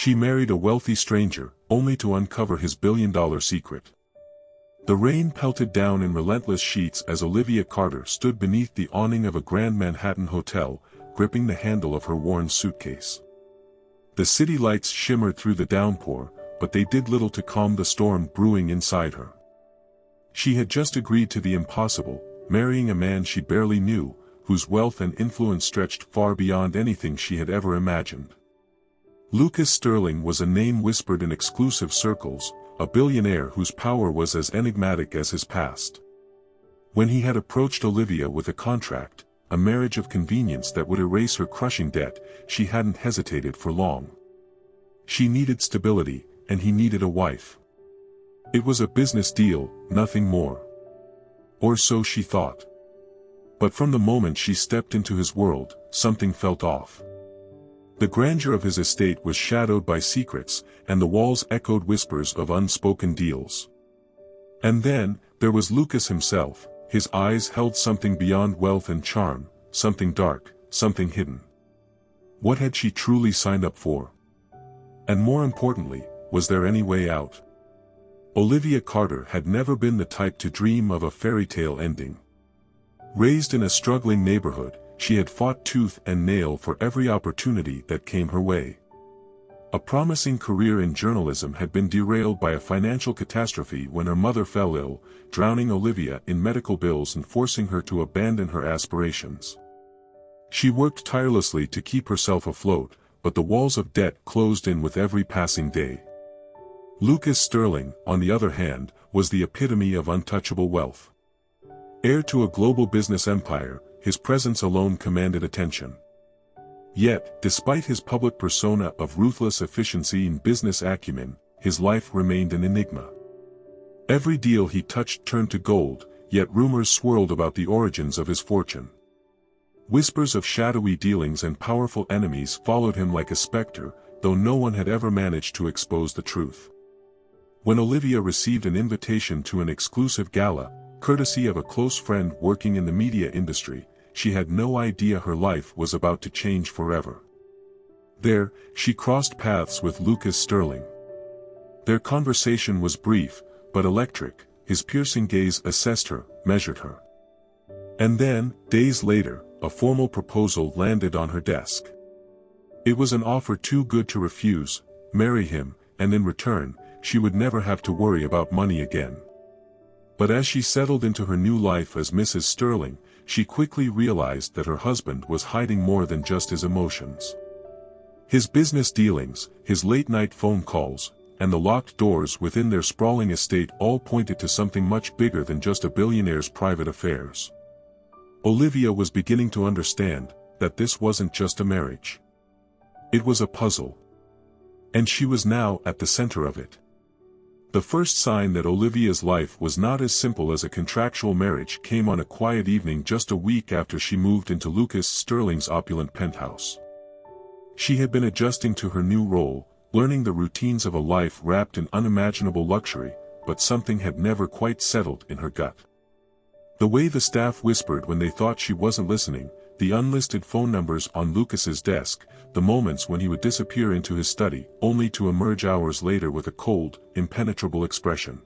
She married a wealthy stranger, only to uncover his billion-dollar secret. The rain pelted down in relentless sheets as Olivia Carter stood beneath the awning of a grand Manhattan hotel, gripping the handle of her worn suitcase. The city lights shimmered through the downpour, but they did little to calm the storm brewing inside her. She had just agreed to the impossible, marrying a man she barely knew, whose wealth and influence stretched far beyond anything she had ever imagined. Lucas Sterling was a name whispered in exclusive circles, a billionaire whose power was as enigmatic as his past. When he had approached Olivia with a contract, a marriage of convenience that would erase her crushing debt, she hadn't hesitated for long. She needed stability, and he needed a wife. It was a business deal, nothing more. Or so she thought. But from the moment she stepped into his world, something felt off. The grandeur of his estate was shadowed by secrets, and the walls echoed whispers of unspoken deals. And then, there was Lucas himself. His eyes held something beyond wealth and charm, something dark, something hidden. What had she truly signed up for? And more importantly, was there any way out? Olivia Carter had never been the type to dream of a fairy tale ending. Raised in a struggling neighborhood, she had fought tooth and nail for every opportunity that came her way. A promising career in journalism had been derailed by a financial catastrophe when her mother fell ill, drowning Olivia in medical bills and forcing her to abandon her aspirations. She worked tirelessly to keep herself afloat, but the walls of debt closed in with every passing day. Lucas Sterling, on the other hand, was the epitome of untouchable wealth. Heir to a global business empire, his presence alone commanded attention. Yet, despite his public persona of ruthless efficiency and business acumen, his life remained an enigma. Every deal he touched turned to gold, yet rumors swirled about the origins of his fortune. Whispers of shadowy dealings and powerful enemies followed him like a specter, though no one had ever managed to expose the truth. When Olivia received an invitation to an exclusive gala, courtesy of a close friend working in the media industry, she had no idea her life was about to change forever. There, she crossed paths with Lucas Sterling. Their conversation was brief, but electric. His piercing gaze assessed her, measured her. And then, days later, a formal proposal landed on her desk. It was an offer too good to refuse: marry him, and in return, she would never have to worry about money again. But as she settled into her new life as Mrs. Sterling, she quickly realized that her husband was hiding more than just his emotions. His business dealings, his late-night phone calls, and the locked doors within their sprawling estate all pointed to something much bigger than just a billionaire's private affairs. Olivia was beginning to understand that this wasn't just a marriage. It was a puzzle. And she was now at the center of it. The first sign that Olivia's life was not as simple as a contractual marriage came on a quiet evening just a week after she moved into Lucas Sterling's opulent penthouse. She had been adjusting to her new role, learning the routines of a life wrapped in unimaginable luxury, but something had never quite settled in her gut. The way the staff whispered when they thought she wasn't listening, the unlisted phone numbers on Lucas's desk, the moments when he would disappear into his study, only to emerge hours later with a cold, impenetrable expression.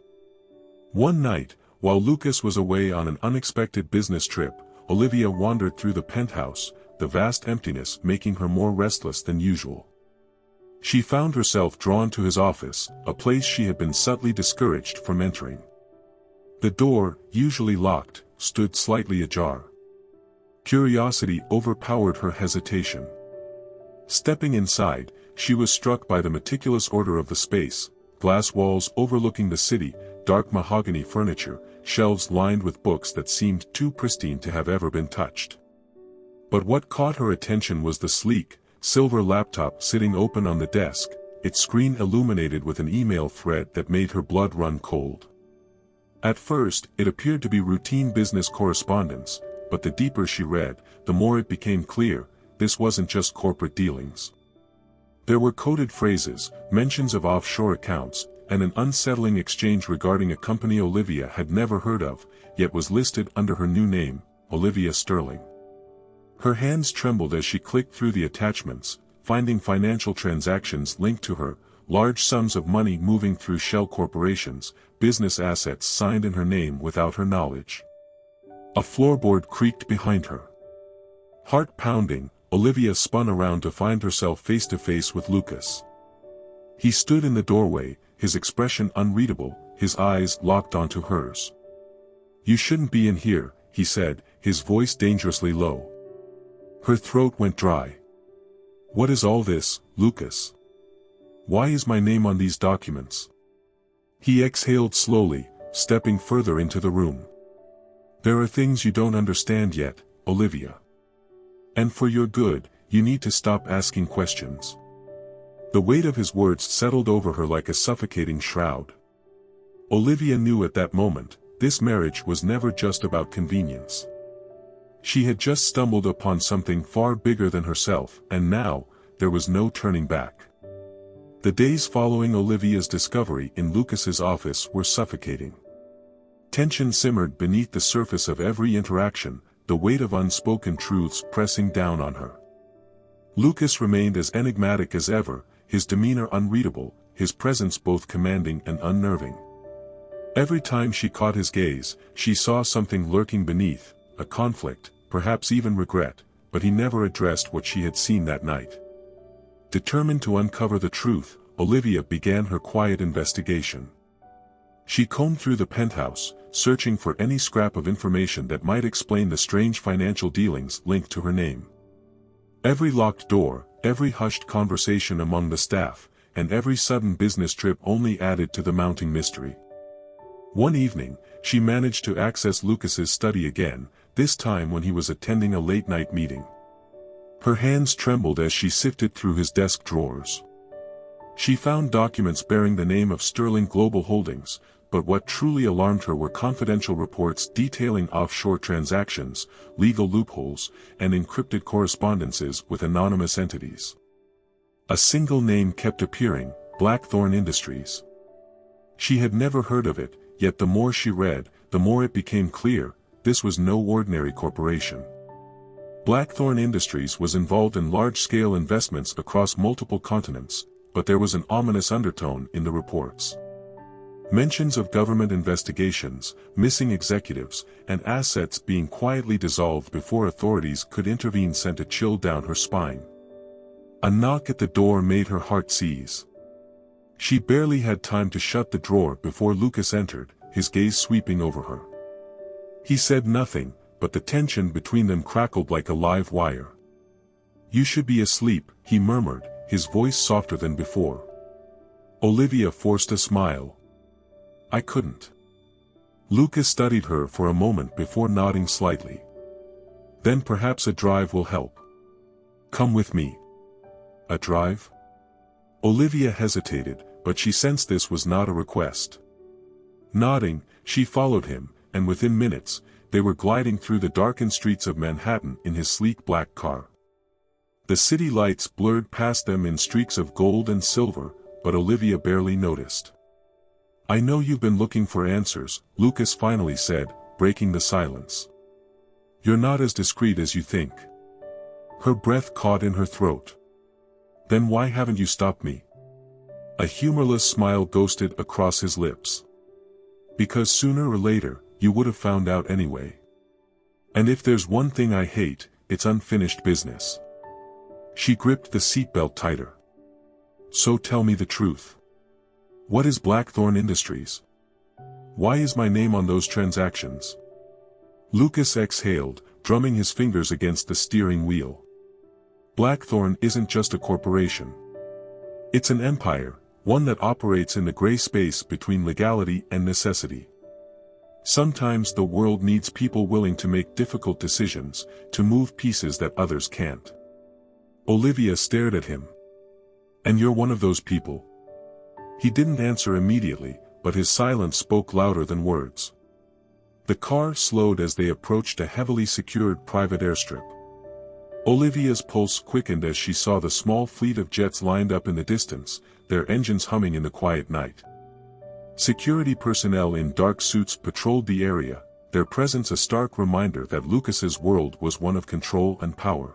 One night, while Lucas was away on an unexpected business trip, Olivia wandered through the penthouse, the vast emptiness making her more restless than usual. She found herself drawn to his office, a place she had been subtly discouraged from entering. The door, usually locked, stood slightly ajar. Curiosity overpowered her hesitation. Stepping inside, she was struck by the meticulous order of the space: glass walls overlooking the city, dark mahogany furniture, shelves lined with books that seemed too pristine to have ever been touched. But what caught her attention was the sleek, silver laptop sitting open on the desk, its screen illuminated with an email thread that made her blood run cold. At first, it appeared to be routine business correspondence, but the deeper she read, the more it became clear, this wasn't just corporate dealings. There were coded phrases, mentions of offshore accounts, and an unsettling exchange regarding a company Olivia had never heard of, yet was listed under her new name, Olivia Sterling. Her hands trembled as she clicked through the attachments, finding financial transactions linked to her, large sums of money moving through shell corporations, business assets signed in her name without her knowledge. A floorboard creaked behind her. Heart pounding, Olivia spun around to find herself face to face with Lucas. He stood in the doorway, his expression unreadable, his eyes locked onto hers. "You shouldn't be in here," he said, his voice dangerously low. Her throat went dry. "What is all this, Lucas? Why is my name on these documents?" He exhaled slowly, stepping further into the room. "There are things you don't understand yet, Olivia. And for your good, you need to stop asking questions." The weight of his words settled over her like a suffocating shroud. Olivia knew at that moment, this marriage was never just about convenience. She had just stumbled upon something far bigger than herself, and now, there was no turning back. The days following Olivia's discovery in Lucas's office were suffocating. Tension simmered beneath the surface of every interaction, the weight of unspoken truths pressing down on her. Lucas remained as enigmatic as ever, his demeanor unreadable, his presence both commanding and unnerving. Every time she caught his gaze, she saw something lurking beneath, a conflict, perhaps even regret, but he never addressed what she had seen that night. Determined to uncover the truth, Olivia began her quiet investigation. She combed through the penthouse, searching for any scrap of information that might explain the strange financial dealings linked to her name. Every locked door, every hushed conversation among the staff, and every sudden business trip only added to the mounting mystery. One evening, she managed to access Lucas's study again, this time when he was attending a late-night meeting. Her hands trembled as she sifted through his desk drawers. She found documents bearing the name of Sterling Global Holdings, but what truly alarmed her were confidential reports detailing offshore transactions, legal loopholes, and encrypted correspondences with anonymous entities. A single name kept appearing, Blackthorn Industries. She had never heard of it, yet the more she read, the more it became clear, this was no ordinary corporation. Blackthorn Industries was involved in large-scale investments across multiple continents, but there was an ominous undertone in the reports. Mentions of government investigations, missing executives, and assets being quietly dissolved before authorities could intervene sent a chill down her spine. A knock at the door made her heart seize. She barely had time to shut the drawer before Lucas entered, his gaze sweeping over her. He said nothing, but the tension between them crackled like a live wire. "You should be asleep," he murmured, his voice softer than before. Olivia forced a smile. "I couldn't." Lucas studied her for a moment before nodding slightly. "Then perhaps a drive will help. Come with me." "A drive?" Olivia hesitated, but she sensed this was not a request. Nodding, she followed him, and within minutes, they were gliding through the darkened streets of Manhattan in his sleek black car. The city lights blurred past them in streaks of gold and silver, but Olivia barely noticed. "I know you've been looking for answers," Lucas finally said, breaking the silence. "You're not as discreet as you think." Her breath caught in her throat. "Then why haven't you stopped me?" A humorless smile ghosted across his lips. "Because sooner or later, you would have found out anyway. And if there's one thing I hate, it's unfinished business." She gripped the seatbelt tighter. "So tell me the truth. What is Blackthorn Industries? Why is my name on those transactions?" Lucas exhaled, drumming his fingers against the steering wheel. "Blackthorn isn't just a corporation. It's an empire, one that operates in the gray space between legality and necessity. Sometimes the world needs people willing to make difficult decisions, to move pieces that others can't." Olivia stared at him. "And you're one of those people?" He didn't answer immediately, but his silence spoke louder than words. The car slowed as they approached a heavily secured private airstrip. Olivia's pulse quickened as she saw the small fleet of jets lined up in the distance, their engines humming in the quiet night. Security personnel in dark suits patrolled the area, their presence a stark reminder that Lucas's world was one of control and power.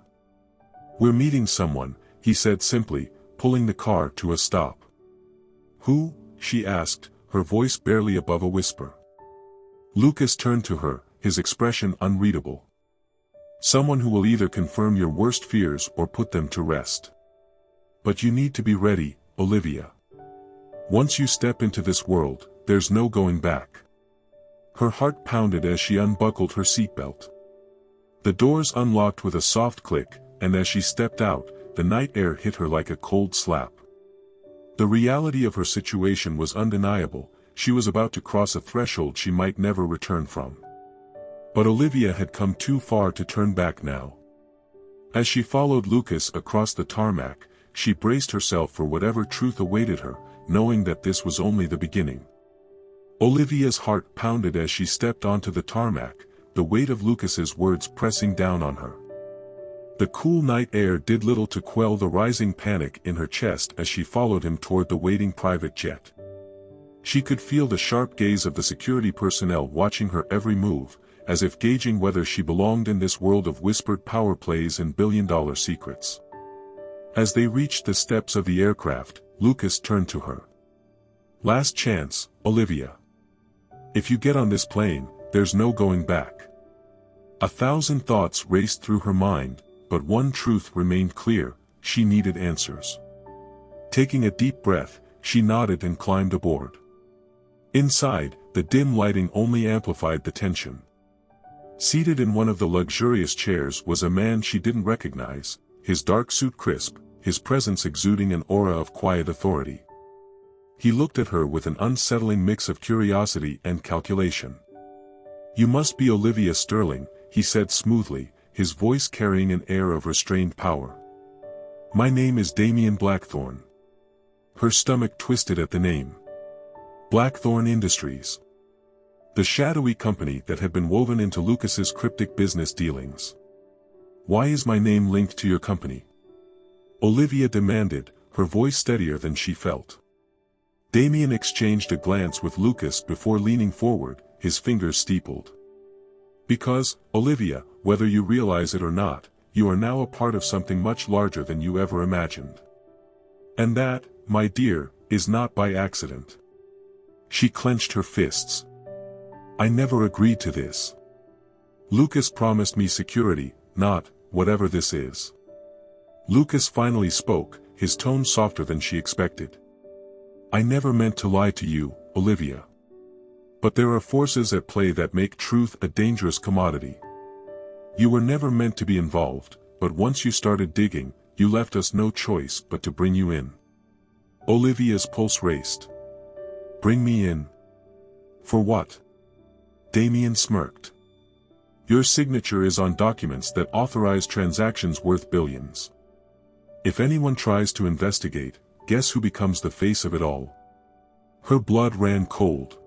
"We're meeting someone," he said simply, pulling the car to a stop. Who? She asked, her voice barely above a whisper. Lucas turned to her, his expression unreadable. Someone who will either confirm your worst fears or put them to rest. But you need to be ready, Olivia. Once you step into this world, there's no going back. Her heart pounded as she unbuckled her seatbelt. The doors unlocked with a soft click, and as she stepped out, the night air hit her like a cold slap. The reality of her situation was undeniable. She was about to cross a threshold she might never return from. But Olivia had come too far to turn back now. As she followed Lucas across the tarmac, she braced herself for whatever truth awaited her, knowing that this was only the beginning. Olivia's heart pounded as she stepped onto the tarmac, the weight of Lucas's words pressing down on her. The cool night air did little to quell the rising panic in her chest as she followed him toward the waiting private jet. She could feel the sharp gaze of the security personnel watching her every move, as if gauging whether she belonged in this world of whispered power plays and billion-dollar secrets. As they reached the steps of the aircraft, Lucas turned to her. Last chance, Olivia. If you get on this plane, there's no going back. 1,000 thoughts raced through her mind, but one truth remained clear: she needed answers. Taking a deep breath, she nodded and climbed aboard. Inside, the dim lighting only amplified the tension. Seated in one of the luxurious chairs was a man she didn't recognize, his dark suit crisp, his presence exuding an aura of quiet authority. He looked at her with an unsettling mix of curiosity and calculation. "You must be Olivia Sterling," he said smoothly, his voice carrying an air of restrained power. "My name is Damien Blackthorne." Her stomach twisted at the name. Blackthorne Industries. The shadowy company that had been woven into Lucas's cryptic business dealings. "Why is my name linked to your company?" Olivia demanded, her voice steadier than she felt. Damien exchanged a glance with Lucas before leaning forward, his fingers steepled. "Because, Olivia, whether you realize it or not, you are now a part of something much larger than you ever imagined. And that, my dear, is not by accident." She clenched her fists. "I never agreed to this. Lucas promised me security, not, whatever this is." Lucas finally spoke, his tone softer than she expected. "I never meant to lie to you, Olivia. But there are forces at play that make truth a dangerous commodity. You were never meant to be involved, but once you started digging, you left us no choice but to bring you in." Olivia's pulse raced. "Bring me in? For what?" Damien smirked. "Your signature is on documents that authorize transactions worth billions. If anyone tries to investigate, guess who becomes the face of it all?" Her blood ran cold.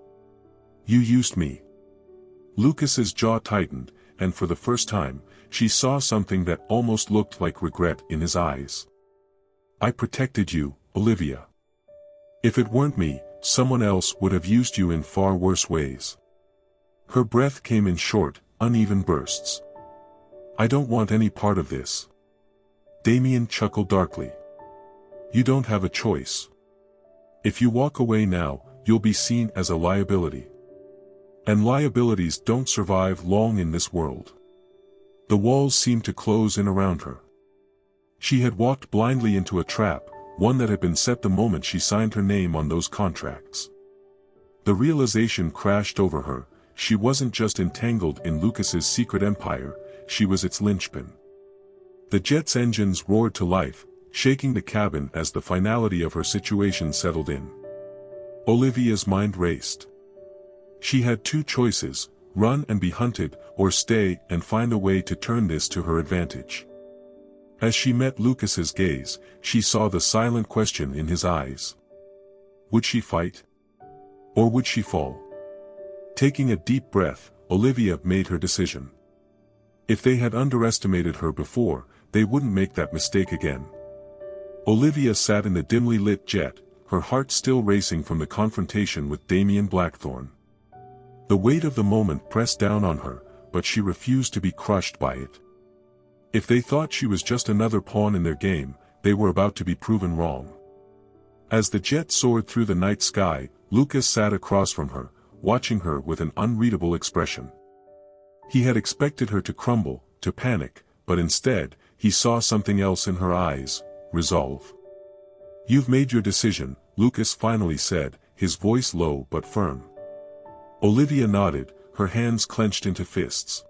"You used me." Lucas's jaw tightened, and for the first time, she saw something that almost looked like regret in his eyes. "I protected you, Olivia. If it weren't me, someone else would have used you in far worse ways." Her breath came in short, uneven bursts. "I don't want any part of this." Damien chuckled darkly. "You don't have a choice. If you walk away now, you'll be seen as a liability. And liabilities don't survive long in this world." The walls seemed to close in around her. She had walked blindly into a trap, one that had been set the moment she signed her name on those contracts. The realization crashed over her: she wasn't just entangled in Lucas's secret empire, she was its linchpin. The jet's engines roared to life, shaking the cabin as the finality of her situation settled in. Olivia's mind raced. She had two choices: run and be hunted, or stay and find a way to turn this to her advantage. As she met Lucas's gaze, she saw the silent question in his eyes. Would she fight? Or would she fall? Taking a deep breath, Olivia made her decision. If they had underestimated her before, they wouldn't make that mistake again. Olivia sat in the dimly lit jet, her heart still racing from the confrontation with Damien Blackthorne. The weight of the moment pressed down on her, but she refused to be crushed by it. If they thought she was just another pawn in their game, they were about to be proven wrong. As the jet soared through the night sky, Lucas sat across from her, watching her with an unreadable expression. He had expected her to crumble, to panic, but instead, he saw something else in her eyes: resolve. "You've made your decision," Lucas finally said, his voice low but firm. Olivia nodded, her hands clenched into fists.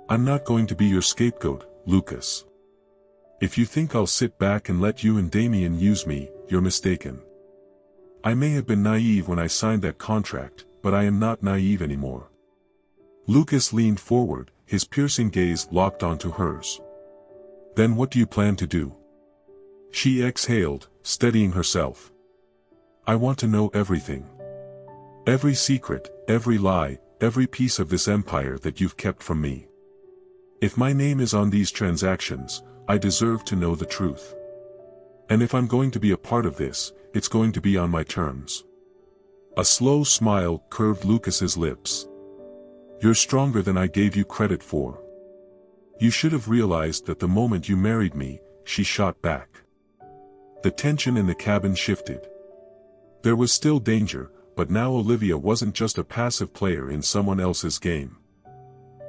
"I'm not going to be your scapegoat, Lucas. If you think I'll sit back and let you and Damien use me, you're mistaken. I may have been naive when I signed that contract, but I am not naive anymore." Lucas leaned forward, his piercing gaze locked onto hers. "Then what do you plan to do?" She exhaled, steadying herself. "I want to know everything. Every secret, every lie, every piece of this empire that you've kept from me. If my name is on these transactions, I deserve to know the truth. And if I'm going to be a part of this, it's going to be on my terms." A slow smile curved Lucas's lips. "You're stronger than I gave you credit for. You should have realized that the moment you married me," she shot back. The tension in the cabin shifted. There was still danger, but now Olivia wasn't just a passive player in someone else's game.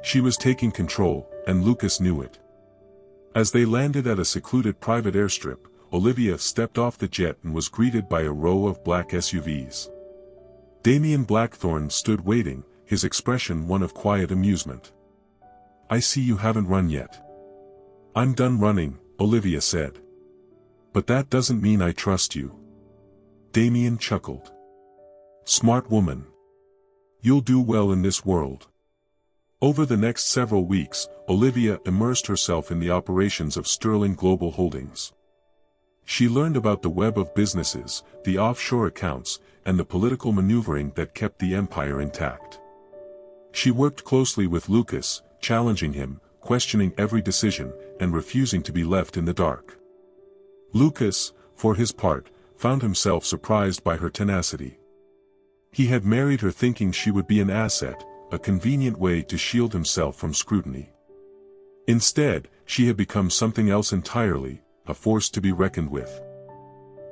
She was taking control, and Lucas knew it. As they landed at a secluded private airstrip, Olivia stepped off the jet and was greeted by a row of black SUVs. Damien Blackthorne stood waiting, his expression one of quiet amusement. "I see you haven't run yet." "I'm done running," Olivia said. "But that doesn't mean I trust you." Damien chuckled. "Smart woman. You'll do well in this world." Over the next several weeks, Olivia immersed herself in the operations of Sterling Global Holdings. She learned about the web of businesses, the offshore accounts, and the political maneuvering that kept the empire intact. She worked closely with Lucas, challenging him, questioning every decision, and refusing to be left in the dark. Lucas, for his part, found himself surprised by her tenacity. He had married her thinking she would be an asset, a convenient way to shield himself from scrutiny. Instead, she had become something else entirely, a force to be reckoned with.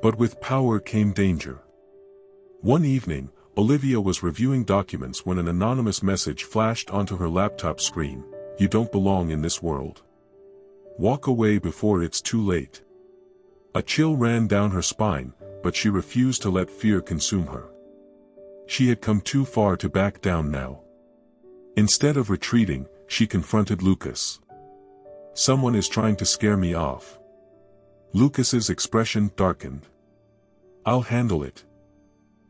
But with power came danger. One evening, Olivia was reviewing documents when an anonymous message flashed onto her laptop screen: "You don't belong in this world. Walk away before it's too late." A chill ran down her spine, but she refused to let fear consume her. She had come too far to back down now. Instead of retreating, she confronted Lucas. "Someone is trying to scare me off." Lucas's expression darkened. "I'll handle it."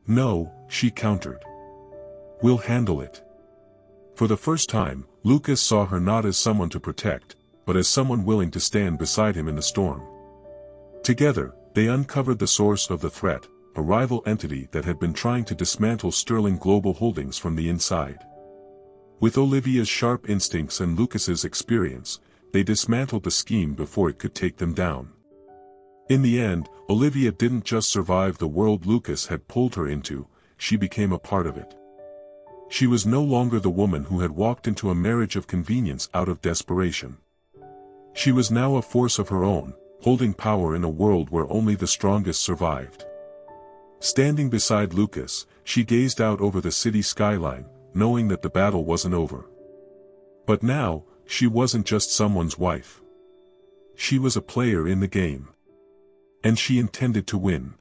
"No," she countered. "We'll handle it." For the first time, Lucas saw her not as someone to protect, but as someone willing to stand beside him in the storm. Together, they uncovered the source of the threat, a rival entity that had been trying to dismantle Sterling Global Holdings from the inside. With Olivia's sharp instincts and Lucas's experience, they dismantled the scheme before it could take them down. In the end, Olivia didn't just survive the world Lucas had pulled her into, she became a part of it. She was no longer the woman who had walked into a marriage of convenience out of desperation. She was now a force of her own, holding power in a world where only the strongest survived. Standing beside Lucas, she gazed out over the city skyline, knowing that the battle wasn't over. But now, she wasn't just someone's wife. She was a player in the game. And she intended to win.